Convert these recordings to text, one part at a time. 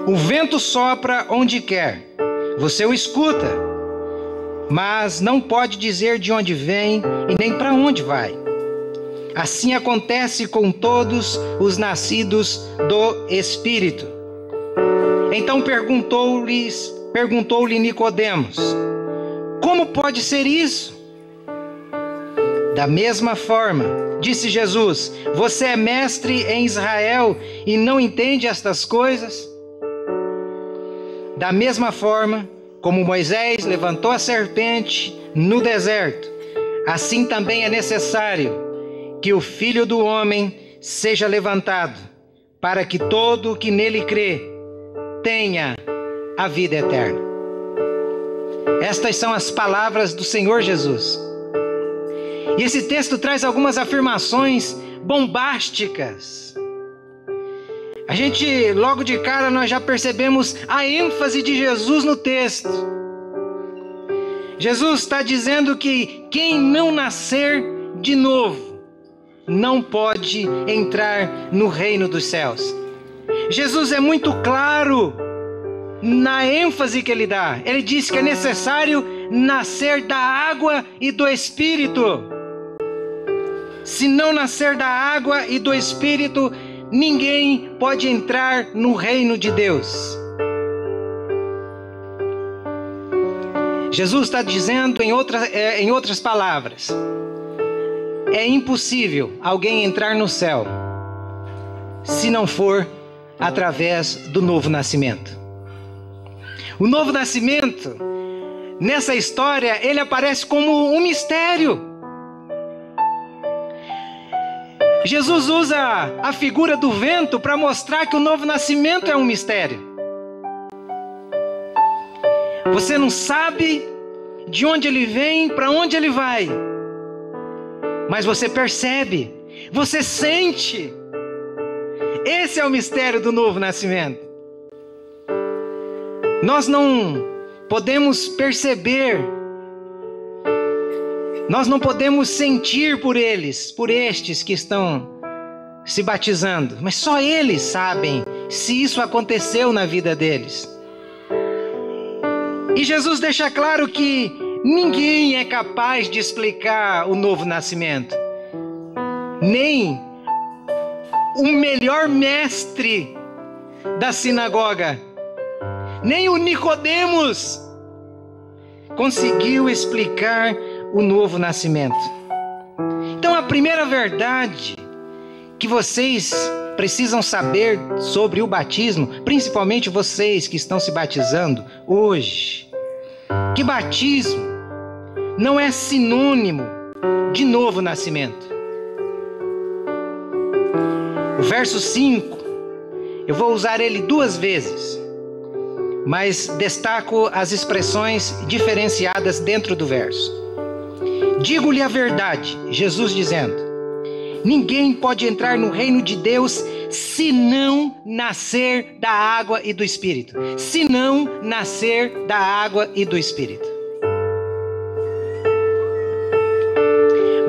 O vento sopra onde quer, você o escuta, mas não pode dizer de onde vem e nem para onde vai. Assim acontece com todos os nascidos do Espírito. Então perguntou-lhe Nicodemos: como pode ser isso? Da mesma forma, disse Jesus, você é mestre em Israel e não entende estas coisas? Da mesma forma, como Moisés levantou a serpente no deserto, assim também é necessário que o Filho do Homem seja levantado, para que todo o que nele crê tenha a vida eterna. Estas são as palavras do Senhor Jesus. E esse texto traz algumas afirmações bombásticas. A gente, logo de cara, nós já percebemos a ênfase de Jesus no texto. Jesus está dizendo que quem não nascer de novo não pode entrar no reino dos céus. Jesus é muito claro na ênfase que ele dá. Ele diz que é necessário nascer da água e do Espírito. Se não nascer da água e do Espírito, ninguém pode entrar no reino de Deus. Jesus está dizendo em outras palavras: é impossível alguém entrar no céu se não for através do novo nascimento. O novo nascimento, nessa história, ele aparece como um mistério. Jesus usa a figura do vento para mostrar que o novo nascimento é um mistério. Você não sabe de onde ele vem, para onde ele vai, mas você percebe, você sente. Esse é o mistério do novo nascimento. Nós não podemos perceber, nós não podemos sentir por estes que estão se batizando, mas só eles sabem se isso aconteceu na vida deles. E Jesus deixa claro que ninguém é capaz de explicar o novo nascimento, nem o melhor mestre da sinagoga, nem o Nicodemos conseguiu explicar o novo nascimento. Então a primeira verdade que vocês precisam saber sobre o batismo, principalmente vocês que estão se batizando hoje, que batismo não é sinônimo de novo nascimento. O verso 5, eu vou usar ele 2 vezes, mas destaco as expressões diferenciadas dentro do verso. Digo-lhe a verdade, Jesus dizendo: ninguém pode entrar no reino de Deus se não nascer da água e do Espírito. Se não nascer da água e do Espírito.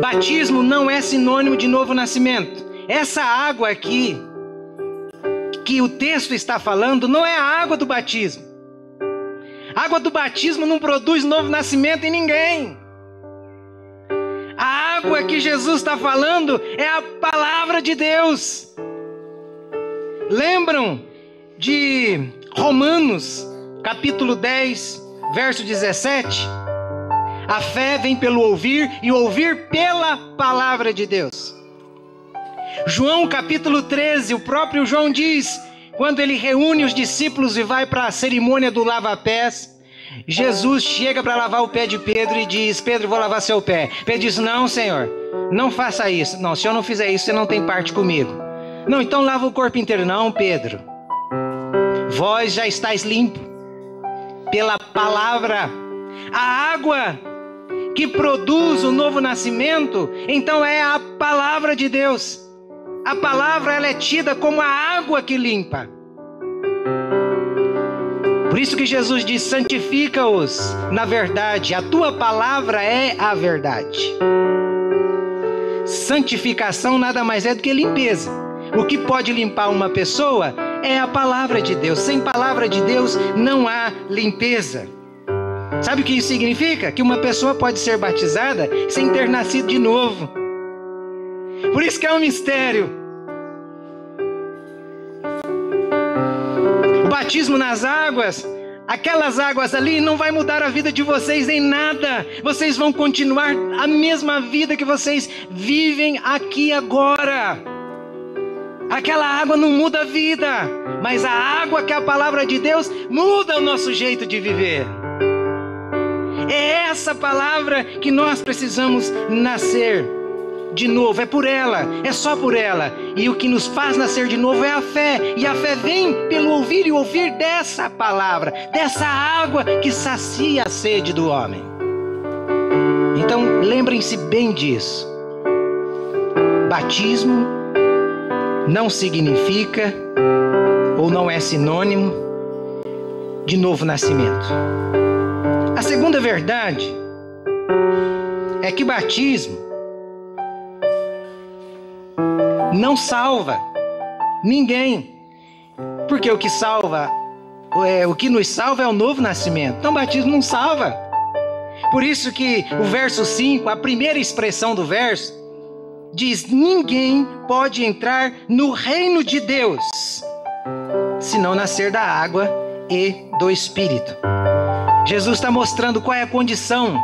Batismo não é sinônimo de novo nascimento. Essa água aqui, que o texto está falando, não é a água do batismo. A água do batismo não produz novo nascimento em ninguém. A água que Jesus está falando é a palavra de Deus. Lembram de Romanos, capítulo 10, verso 17? A fé vem pelo ouvir e ouvir pela palavra de Deus. João capítulo 13, o próprio João diz, quando ele reúne os discípulos e vai para a cerimônia do lava-pés, Jesus chega para lavar o pé de Pedro e diz: Pedro, vou lavar seu pé. Pedro diz: não, Senhor, não faça isso. Não, se eu não fizer isso, você não tem parte comigo. Não, então lava o corpo inteiro. Não, Pedro, vós já estáis limpo pela palavra. A água que produz o novo nascimento, então é a palavra de Deus. A palavra, ela é tida como a água que limpa. Por isso que Jesus diz: santifica-os na verdade, a tua palavra é a verdade. Santificação nada mais é do que limpeza. O que pode limpar uma pessoa é a palavra de Deus. Sem palavra de Deus não há limpeza. Sabe o que isso significa? Que uma pessoa pode ser batizada sem ter nascido de novo. Por isso que é um mistério. O batismo nas águas, aquelas águas ali não vai mudar a vida de vocês em nada. Vocês vão continuar a mesma vida que vocês vivem aqui agora. Aquela água não muda a vida, mas a água que é a palavra de Deus muda o nosso jeito de viver. É essa palavra que nós precisamos nascer de novo. É por ela, é só por ela. E o que nos faz nascer de novo é a fé. E a fé vem pelo ouvir e ouvir dessa palavra, dessa água que sacia a sede do homem. Então lembrem-se bem disso. Batismo não significa ou não é sinônimo de novo nascimento. A segunda verdade é que batismo não salva ninguém, porque o que nos salva é o novo nascimento. Então batismo não salva. Por isso que o verso 5, a primeira expressão do verso, diz: ninguém pode entrar no reino de Deus se não nascer da água e do Espírito. Jesus está mostrando qual é a condição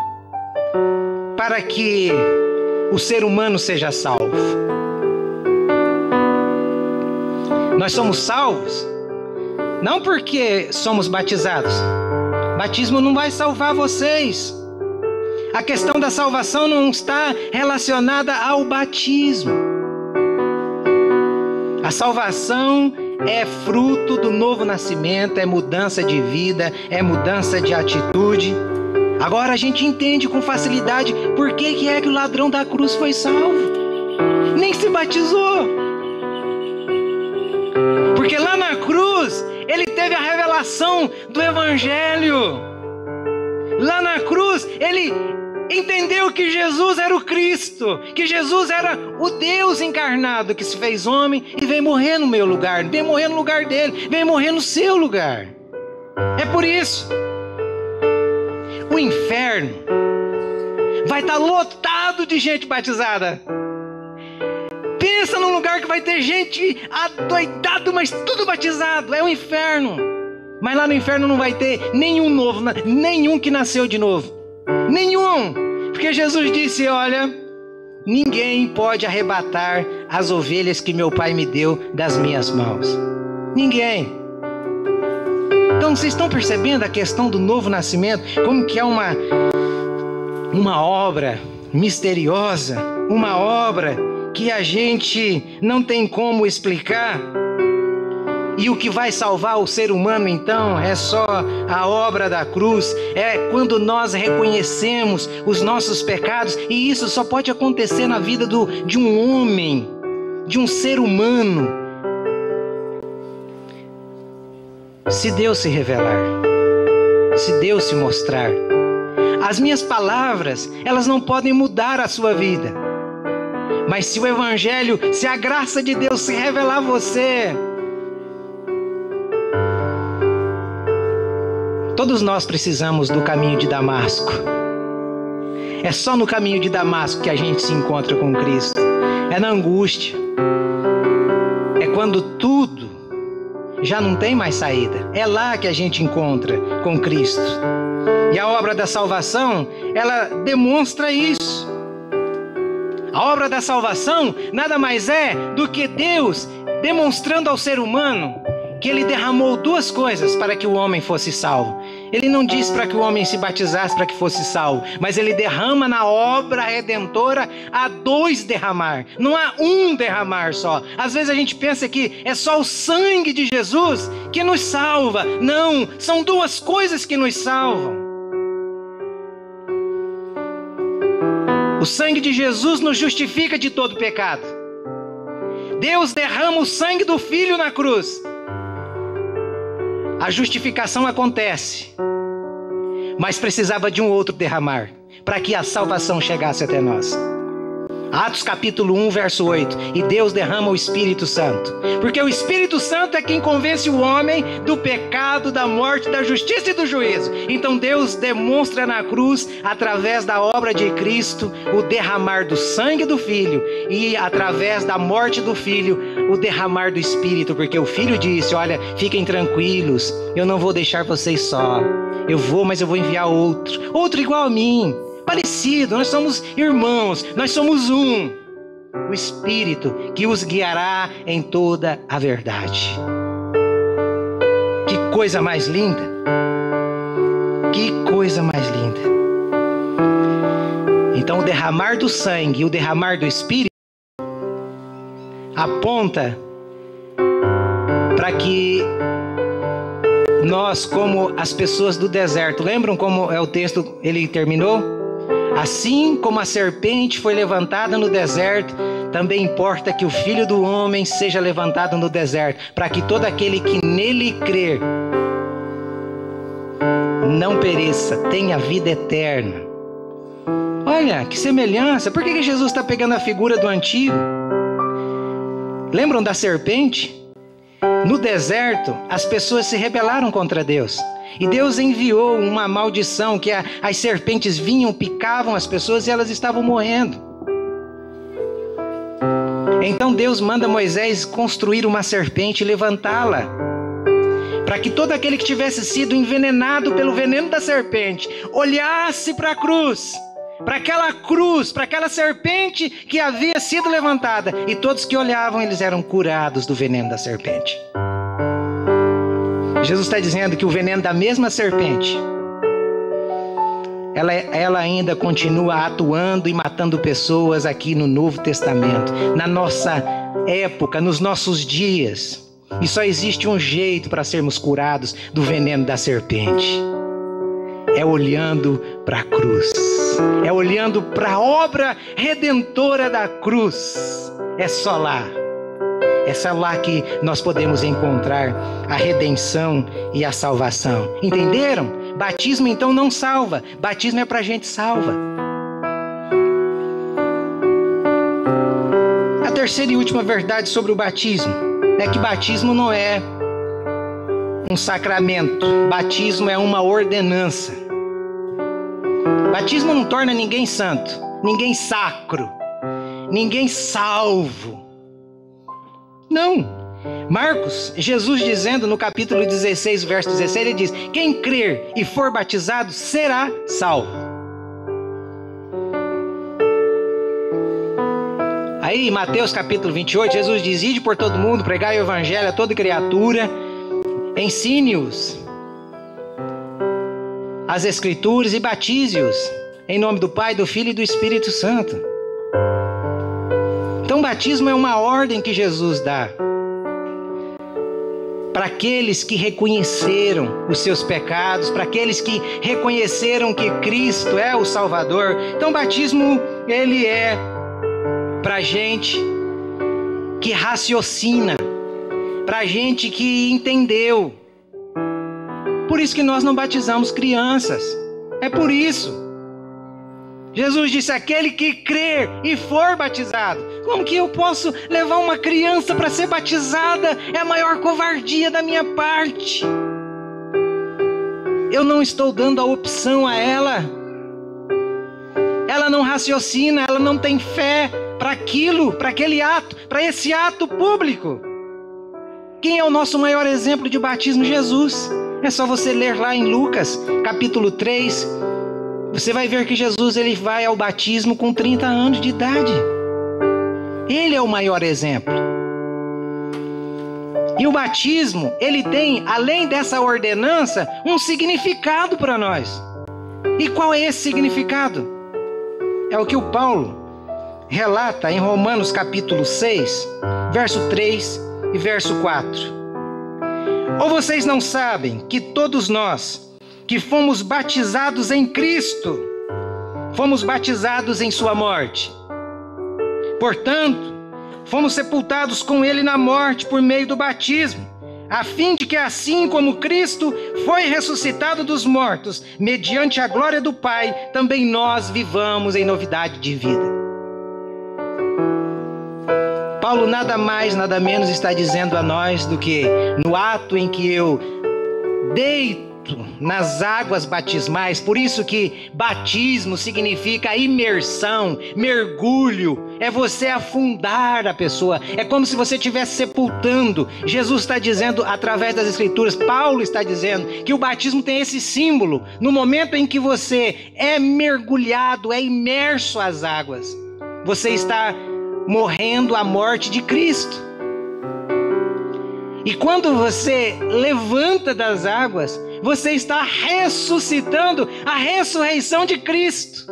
para que o ser humano seja salvo. Nós somos salvos não porque somos batizados. Batismo não vai salvar vocês. A questão da salvação não está relacionada ao batismo. A salvação é fruto do novo nascimento, é mudança de vida, é mudança de atitude. Agora a gente entende com facilidade por que é que o ladrão da cruz foi salvo. Nem se batizou. Porque lá na cruz ele teve a revelação do Evangelho. Lá na cruz ele entendeu que Jesus era o Cristo, que Jesus era o Deus encarnado que se fez homem e veio morrer no meu lugar, veio morrer no lugar dele, veio morrer no seu lugar. É por isso o inferno vai estar lotado de gente batizada. Pensa num lugar que vai ter gente adoidado, mas tudo batizado. É o inferno. Mas lá no inferno não vai ter nenhum novo, nenhum que nasceu de novo. Nenhum. Porque Jesus disse: olha, ninguém pode arrebatar as ovelhas que meu Pai me deu das minhas mãos. Ninguém. Então vocês estão percebendo a questão do novo nascimento? Como que é uma obra misteriosa, uma obra que a gente não tem como explicar. E o que vai salvar o ser humano então é só a obra da cruz. É quando nós reconhecemos os nossos pecados. E isso só pode acontecer na vida de um homem, de um ser humano, se Deus se revelar, se Deus se mostrar. As minhas palavras, elas não podem mudar a sua vida. Mas se o Evangelho, se a graça de Deus se revelar a você, todos nós precisamos do caminho de Damasco. É só no caminho de Damasco que a gente se encontra com Cristo. É na angústia. É quando tudo já não tem mais saída. É lá que a gente encontra com Cristo. E a obra da salvação, ela demonstra isso. A obra da salvação nada mais é do que Deus demonstrando ao ser humano que Ele derramou duas coisas para que o homem fosse salvo. Ele não diz para que o homem se batizasse para que fosse salvo, mas Ele derrama na obra redentora, há dois derramar, não há um derramar só. Às vezes a gente pensa que é só o sangue de Jesus que nos salva. Não, são duas coisas que nos salvam. O sangue de Jesus nos justifica de todo pecado. Deus derrama o sangue do Filho na cruz. A justificação acontece, mas precisava de um outro derramar para que a salvação chegasse até nós. Atos capítulo 1, verso 8. E Deus derrama o Espírito Santo. Porque o Espírito Santo é quem convence o homem do pecado, da morte, da justiça e do juízo. Então Deus demonstra na cruz, através da obra de Cristo, o derramar do sangue do Filho. E através da morte do Filho, o derramar do Espírito. Porque o Filho disse, olha, fiquem tranquilos, eu não vou deixar vocês só. Eu vou, mas eu vou enviar outro igual a mim. Parecido, nós somos irmãos, nós somos um. O Espírito que os guiará em toda a verdade. Que coisa mais linda! Que coisa mais linda! Então o derramar do sangue e o derramar do Espírito aponta para que nós, como as pessoas do deserto, lembram como é o texto, ele terminou? Assim como a serpente foi levantada no deserto, também importa que o Filho do Homem seja levantado no deserto, para que todo aquele que nele crer não pereça, tenha vida eterna. Olha, que semelhança! Por que Jesus está pegando a figura do antigo? Lembram da serpente? No deserto, as pessoas se rebelaram contra Deus. E Deus enviou uma maldição que as serpentes vinham, picavam as pessoas e elas estavam morrendo. Então Deus manda Moisés construir uma serpente e levantá-la, para que todo aquele que tivesse sido envenenado pelo veneno da serpente olhasse para a cruz, para aquela serpente que havia sido levantada, e todos que olhavam, eles eram curados do veneno da serpente. Jesus está dizendo que o veneno da mesma serpente, ela ainda continua atuando e matando pessoas aqui no Novo Testamento, na nossa época, nos nossos dias. E só existe um jeito para sermos curados do veneno da serpente. É olhando para a cruz. É olhando para a obra redentora da cruz. É só lá. É só lá que nós podemos encontrar a redenção e a salvação. Entenderam? Batismo então não salva. Batismo é para gente salva. A terceira e última verdade sobre o batismo é que batismo não é um sacramento. Batismo é uma ordenança. Batismo não torna ninguém santo, ninguém sacro, ninguém salvo. Não. Marcos, Jesus dizendo no capítulo 16, verso 16, ele diz: quem crer e for batizado será salvo. Aí em Mateus capítulo 28, Jesus diz: ide por todo mundo, pregai o evangelho a toda criatura, ensine-os as escrituras e batize-os em nome do Pai, do Filho e do Espírito Santo. Então o batismo é uma ordem que Jesus dá para aqueles que reconheceram os seus pecados, para aqueles que reconheceram que Cristo é o Salvador. Então o batismo, ele é para gente que raciocina, para gente que entendeu. Por isso que nós não batizamos crianças. É por isso. Jesus disse: aquele que crer e for batizado. Como que eu posso levar uma criança para ser batizada? É a maior covardia da minha parte. Eu não estou dando a opção a ela. Ela não raciocina, ela não tem fé para aquilo, para aquele ato, para esse ato público. Quem é o nosso maior exemplo de batismo? Jesus. É só você ler lá em Lucas, capítulo 3. Você vai ver que Jesus, ele vai ao batismo com 30 anos de idade. Ele é o maior exemplo. E o batismo, ele tem, além dessa ordenança, um significado para nós. E qual é esse significado? É o que o Paulo relata em Romanos capítulo 6, verso 3 e verso 4. Ou vocês não sabem que todos nós que fomos batizados em Cristo, fomos batizados em sua morte? Portanto, fomos sepultados com ele na morte por meio do batismo, a fim de que assim como Cristo foi ressuscitado dos mortos, mediante a glória do Pai, também nós vivamos em novidade de vida. Paulo nada mais, nada menos está dizendo a nós do que no ato em que eu deito nas águas batismais. Por isso que batismo significa imersão, mergulho, é você afundar a pessoa, é como se você estivesse sepultando. Jesus está dizendo através das Escrituras, Paulo está dizendo que o batismo tem esse símbolo. No momento em que você é mergulhado, é imerso às águas, você está morrendo a morte de Cristo. E quando você levanta das águas, você está ressuscitando a ressurreição de Cristo.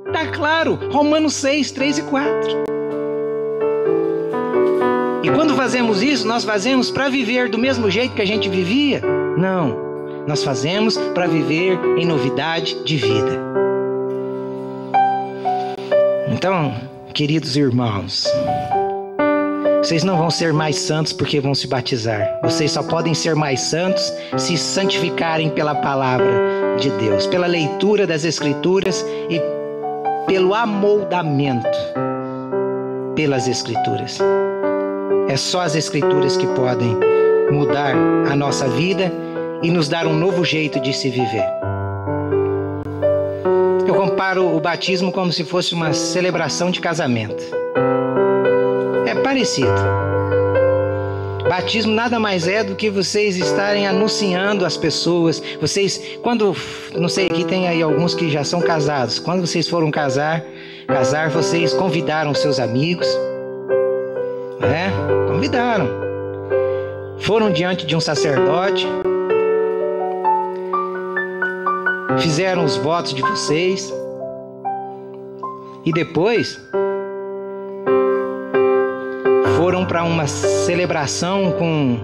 Está claro, Romanos 6, 3 e 4. E quando fazemos isso, nós fazemos para viver do mesmo jeito que a gente vivia? Não, nós fazemos para viver em novidade de vida. Então, queridos irmãos, vocês não vão ser mais santos porque vão se batizar. Vocês só podem ser mais santos se santificarem pela palavra de Deus, pela leitura das Escrituras e pelo amoldamento pelas Escrituras. É só as Escrituras que podem mudar a nossa vida e nos dar um novo jeito de se viver. Eu comparo o batismo como se fosse uma celebração de casamento. É parecido. Batismo nada mais é do que vocês estarem anunciando às pessoas. Vocês, quando, não sei, aqui tem aí alguns que já são casados. Quando vocês foram casar, vocês convidaram seus amigos, né? Convidaram. Foram diante de um sacerdote, fizeram os votos de vocês e depois foram para uma celebração com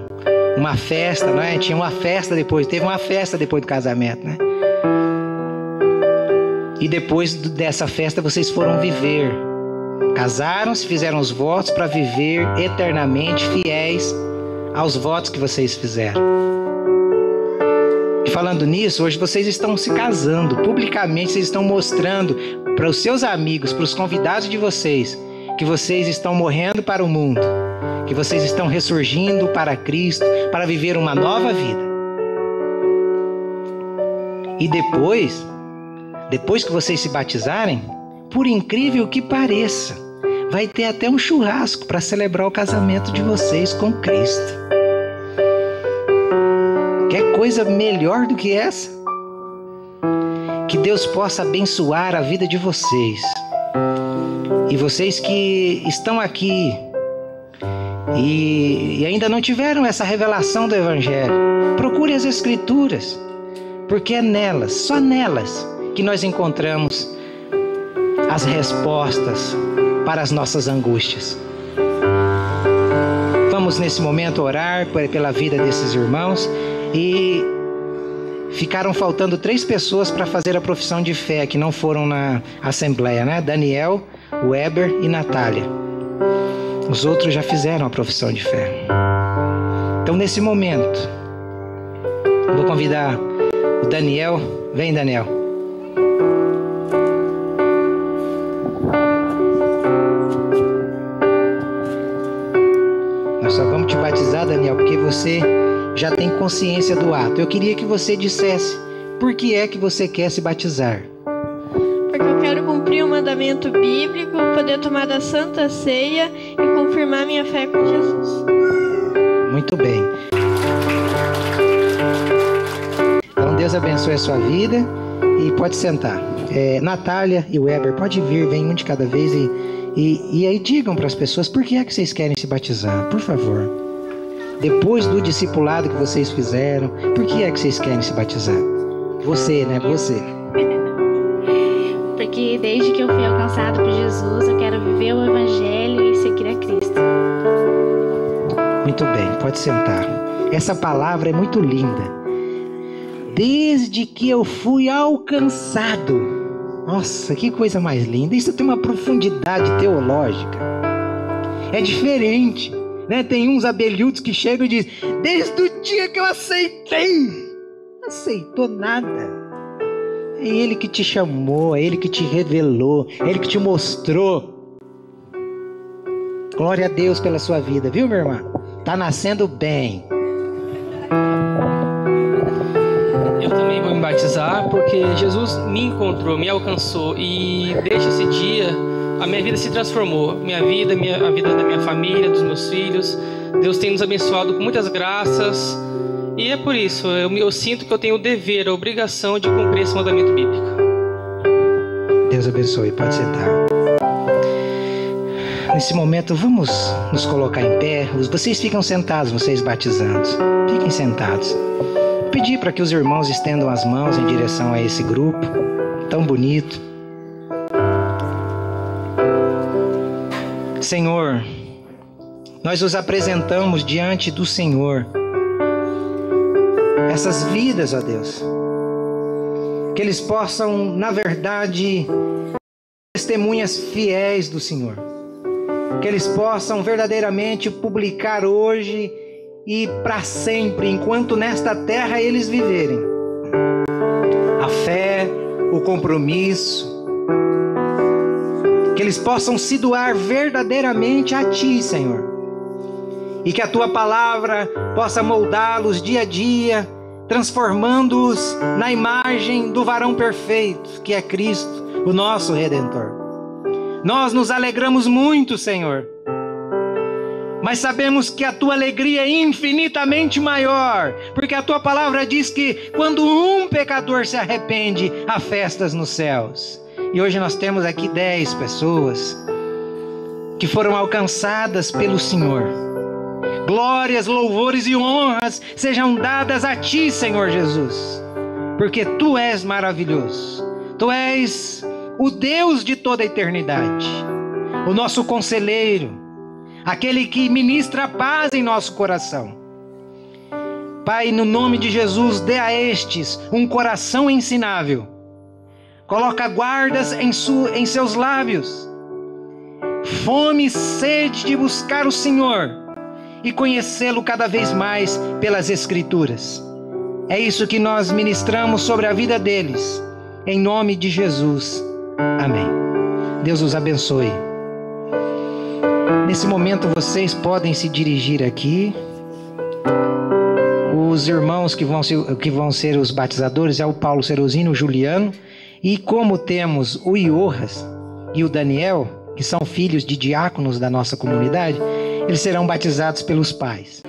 uma festa, né? Tinha uma festa depois, teve uma festa depois do casamento, né? E depois dessa festa vocês foram viver. Casaram-se, fizeram os votos para viver eternamente fiéis aos votos que vocês fizeram. E falando nisso, hoje vocês estão se casando. Publicamente vocês estão mostrando para os seus amigos, para os convidados de vocês, que vocês estão morrendo para o mundo, que vocês estão ressurgindo para Cristo, para viver uma nova vida. E depois que vocês se batizarem, por incrível que pareça, vai ter até um churrasco para celebrar o casamento de vocês com Cristo. Quer coisa melhor do que essa? Que Deus possa abençoar a vida de vocês. E vocês que estão aqui e ainda não tiveram essa revelação do Evangelho, procure as Escrituras, porque é nelas, só nelas, que nós encontramos as respostas para as nossas angústias. Vamos nesse momento orar pela vida desses irmãos. E ficaram faltando 3 pessoas para fazer a profissão de fé, que não foram na assembleia, né? Daniel, Weber e Natália. Os outros já fizeram a profissão de fé. Então, nesse momento, vou convidar o Daniel. Vem, Daniel. Nós só vamos te batizar, Daniel, porque você já tem consciência do ato. Eu queria que você dissesse por que é que você quer se batizar. Porque eu quero cumprir o mandamento bíblico, poder tomar da Santa Ceia e confirmar minha fé com Jesus. Muito bem. Então Deus abençoe a sua vida e pode sentar. Natália e Weber, pode vir, vem um de cada vez e aí digam para as pessoas por que é que vocês querem se batizar, por favor. Depois do discipulado que vocês fizeram, por que é que vocês querem se batizar? Você, né? Você. Porque desde que eu fui alcançado por Jesus, eu quero viver o Evangelho e seguir a Cristo. Muito bem, pode sentar. Essa palavra é muito linda. Desde que eu fui alcançado. Nossa, que coisa mais linda. Isso tem uma profundidade teológica. É diferente. Né? Tem uns abelhudos que chegam e dizem: desde o dia que eu aceitei. Não aceitou nada. É Ele que te chamou, é Ele que te revelou, é Ele que te mostrou. Glória a Deus pela sua vida, viu, minha irmã? Tá nascendo bem. Eu também vou me batizar porque Jesus me encontrou, me alcançou e desde esse dia a minha vida se transformou. Minha vida, a vida da minha família, dos meus filhos. Deus tem nos abençoado com muitas graças e é por isso eu sinto que eu tenho o dever, a obrigação de cumprir esse mandamento bíblico. Deus abençoe, pode sentar. Nesse momento, vamos nos colocar em pé. Vocês ficam sentados, vocês batizados. Fiquem sentados. Vou pedir para que os irmãos estendam as mãos em direção a esse grupo tão bonito. Senhor, nós os apresentamos diante do Senhor. Essas vidas, ó Deus. Que eles possam, na verdade, testemunhas fiéis do Senhor. Que eles possam verdadeiramente publicar hoje e para sempre, enquanto nesta terra eles viverem, a fé, o compromisso. Que eles possam se doar verdadeiramente a Ti, Senhor. E que a Tua palavra possa moldá-los dia a dia, transformando-os na imagem do varão perfeito, que é Cristo, o nosso Redentor. Nós nos alegramos muito, Senhor, mas sabemos que a Tua alegria é infinitamente maior, porque a Tua palavra diz que quando um pecador se arrepende, há festas nos céus. E hoje nós temos aqui 10 pessoas que foram alcançadas pelo Senhor. Glórias, louvores e honras sejam dadas a Ti, Senhor Jesus, porque Tu és maravilhoso. Tu és o Deus de toda a eternidade, o nosso conselheiro, aquele que ministra a paz em nosso coração. Pai, no nome de Jesus, dê a estes um coração ensinável. Coloca guardas em seus lábios, fome e sede de buscar o Senhor e conhecê-lo cada vez mais pelas Escrituras. É isso que nós ministramos sobre a vida deles, em nome de Jesus. Amém. Deus os abençoe. Nesse momento vocês podem se dirigir aqui. Os irmãos que vão ser os batizadores é o Paulo Serosino, o Juliano. E como temos o Ioras e o Daniel, que são filhos de diáconos da nossa comunidade, eles serão batizados pelos pais.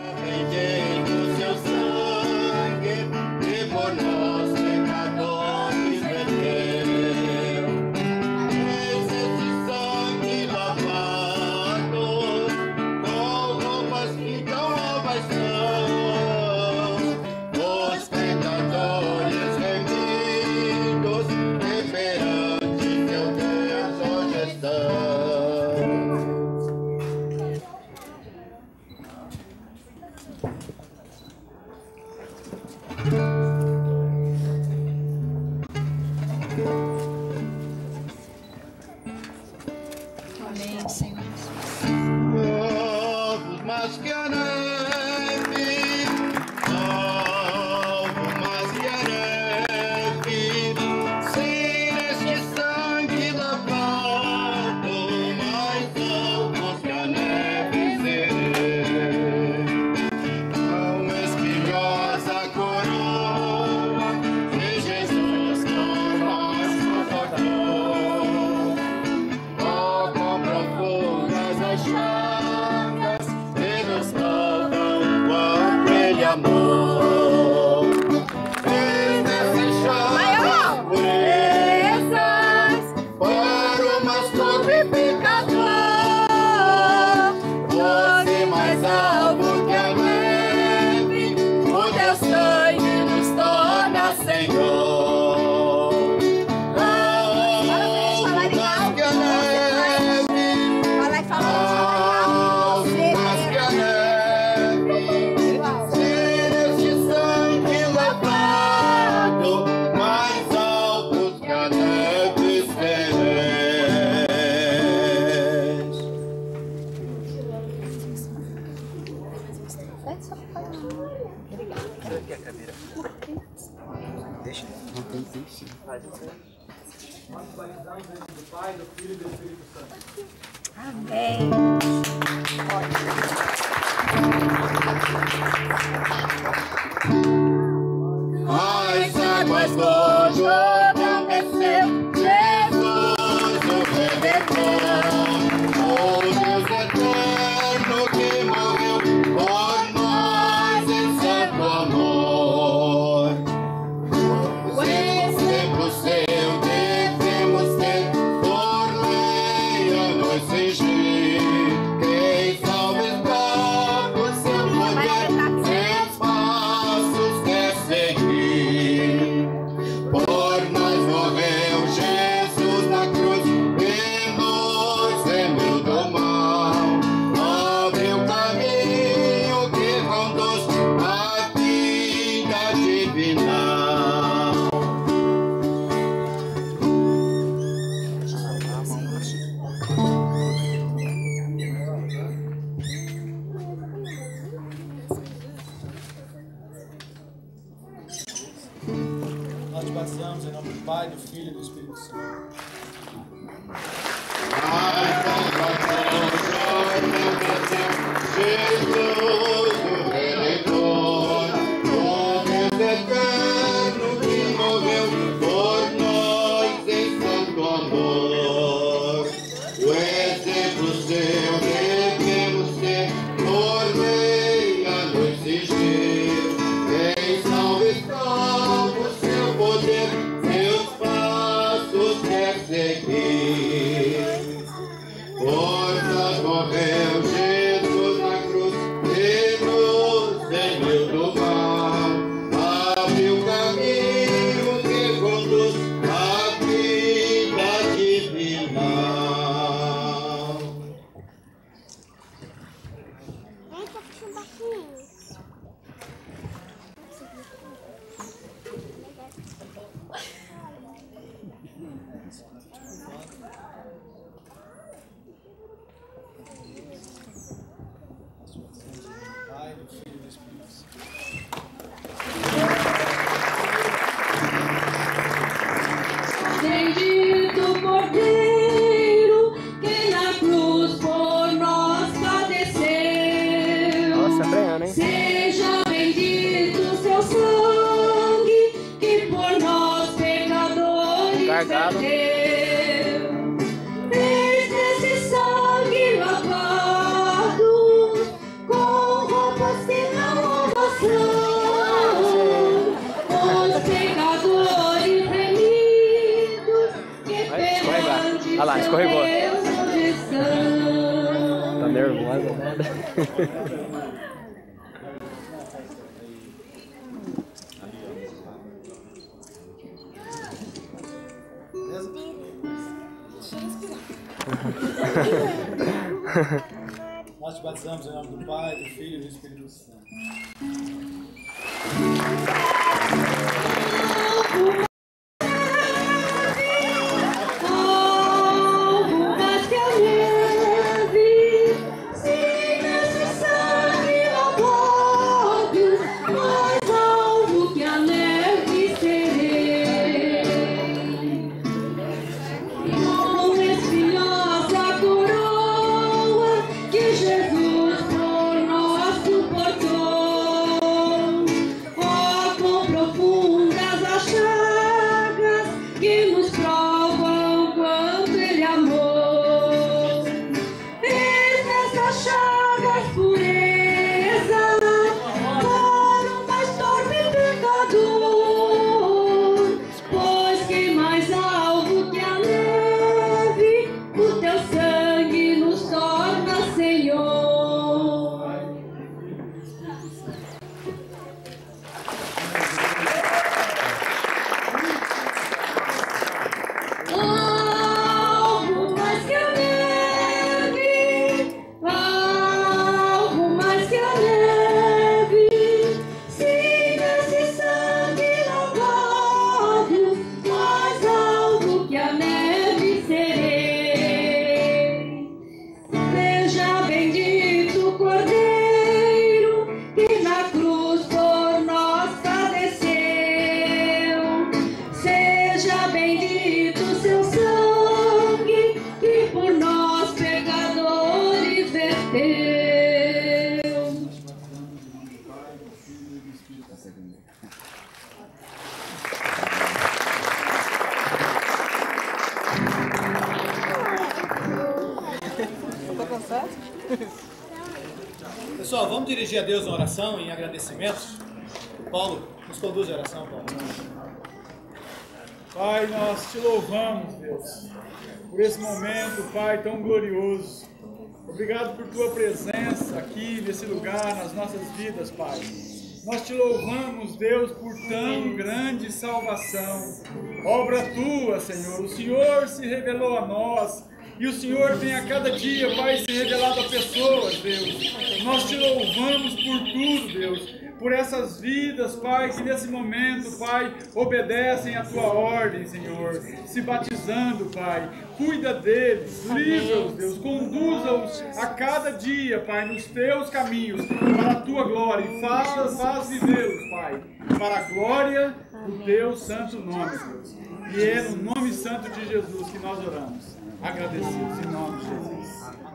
Oh, Batizamos em nome do Pai, do Filho e do Espírito Santo. Amém. As águas do Jordão desceu, Jesus o Redentor, o Deus eterno que morreu por nós em santo amor. O exemplo seu devemos ter, por lei a nos seguir. Quem salva está por seu poder, seus passos quer seguir. Por nós morreu Jesus na cruz e nos remiu do mal. Abriu o caminho que conduz à vida divina. Nós te batizamos em nome do Pai, do Filho e do Espírito Santo. Jesus, o Redentor, o Deus eterno que morreu por nós em santo amor. O exemplo seu devemos ter, por lei a nos seguir. Quem salva está por seu poder, seus passos quer seguir. Por nós morreu Jesus na cruz e nos remiu do mal. Abriu o caminho que conduz à vida divina. Pai, do Filho e do Espírito Santo. Bendito Cordeiro que na cruz por nós padeceu. Nossa, Briana, hein? Seja bendito seu sangue que por nós pecadores Gargalo. verteu. Desde esse sangue lavado com roupas que não são, os pecadores remidos que perante Olha lá, escorregou. Deus hoje estão. Tá nervosa, né? Nós te batizamos em nome do Pai, do Filho e do Espírito Santo. Algo mais que a neve, se nesse sangue lavado, mais alvo que a neve serei. Com espinhosa coroa que Jesus por nós suportou. Oh, quão profundas as chagas Pessoal, vamos dirigir a Deus uma oração em agradecimentos. Paulo, nos conduz a oração, Paulo. Pai, nós te louvamos, Deus, por esse momento, Pai, tão glorioso. Obrigado por tua presença aqui nesse lugar, nas nossas vidas, Pai. Nós te louvamos, Deus, por tão grande salvação. Obra tua, Senhor. O Senhor se revelou a nós. E o Senhor tem a cada dia, Pai, se revelado a pessoas, Deus. Nós te louvamos por tudo, Deus. Por essas vidas, Pai, que nesse momento, Pai, obedecem a tua ordem, Senhor. Se batizando, Pai. Cuida deles, livra-os, Deus. Conduza-os a cada dia, Pai, nos teus caminhos, para a tua glória. E faz vivê-los, Pai, para a glória do teu santo nome, Deus. E é no nome santo de Jesus que nós oramos. Agradecidos em nome de Jesus.